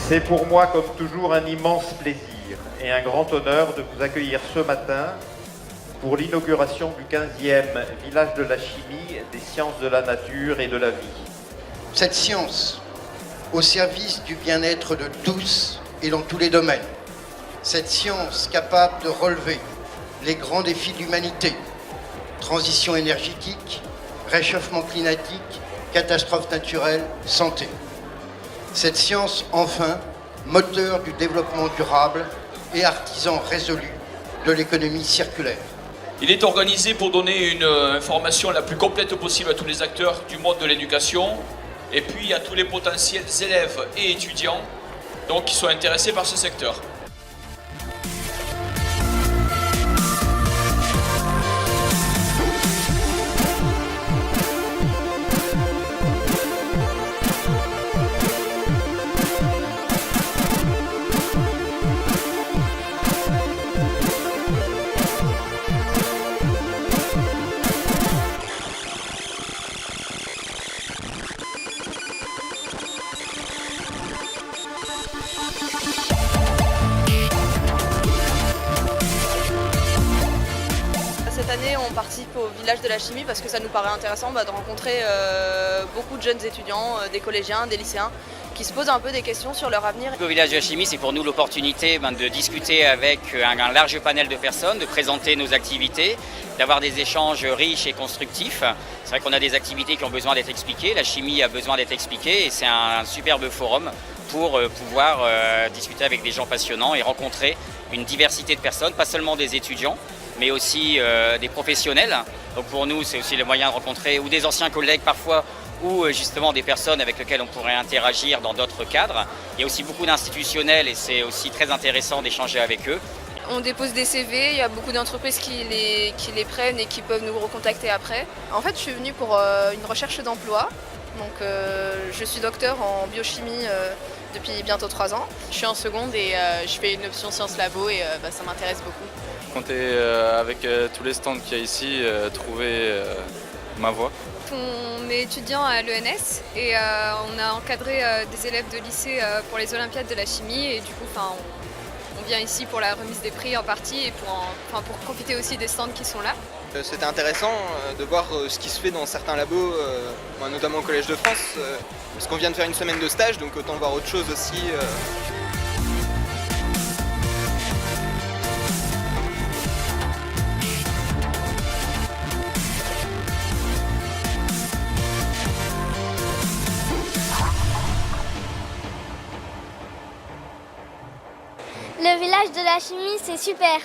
C'est pour moi, comme toujours, un immense plaisir et un grand honneur de vous accueillir ce matin pour l'inauguration du 15e village de la chimie, des sciences de la nature et de la vie. Cette science, au service du bien-être de tous et dans tous les domaines. Cette science capable de relever les grands défis de l'humanité, transition énergétique, réchauffement climatique, catastrophes naturelles, santé. Cette science, enfin, moteur du développement durable et artisan résolu de l'économie circulaire. Il est organisé pour donner une information la plus complète possible à tous les acteurs du monde de l'éducation et puis à tous les potentiels élèves et étudiants donc, qui sont intéressés par ce secteur. Cette année, on participe au village de la chimie parce que ça nous paraît intéressant de rencontrer beaucoup de jeunes étudiants, des collégiens, des lycéens, qui se posent un peu des questions sur leur avenir. Au village de la chimie, c'est pour nous l'opportunité de discuter avec un large panel de personnes, de présenter nos activités, d'avoir des échanges riches et constructifs. C'est vrai qu'on a des activités qui ont besoin d'être expliquées, la chimie a besoin d'être expliquée et c'est un superbe forum pour pouvoir discuter avec des gens passionnants et rencontrer une diversité de personnes, pas seulement des étudiants, mais aussi des professionnels. Donc pour nous, c'est aussi le moyen de rencontrer ou des anciens collègues parfois, ou justement des personnes avec lesquelles on pourrait interagir dans d'autres cadres. Il y a aussi beaucoup d'institutionnels et c'est aussi très intéressant d'échanger avec eux. On dépose des CV, il y a beaucoup d'entreprises qui les prennent et qui peuvent nous recontacter après. En fait, je suis venue pour une recherche d'emploi. Donc, je suis docteur en biochimie depuis bientôt 3 ans. Je suis en seconde et je fais une option Sciences Labo et ça m'intéresse beaucoup. Compter avec tous les stands qu'il y a ici, trouver ma voie. On est étudiant à l'ENS et on a encadré des élèves de lycée pour les Olympiades de la chimie et du coup on vient ici pour la remise des prix en partie et pour profiter aussi des stands qui sont là. C'était intéressant de voir ce qui se fait dans certains labos, notamment au Collège de France, parce qu'on vient de faire une semaine de stage, donc autant voir autre chose aussi. Le village de la chimie, c'est super.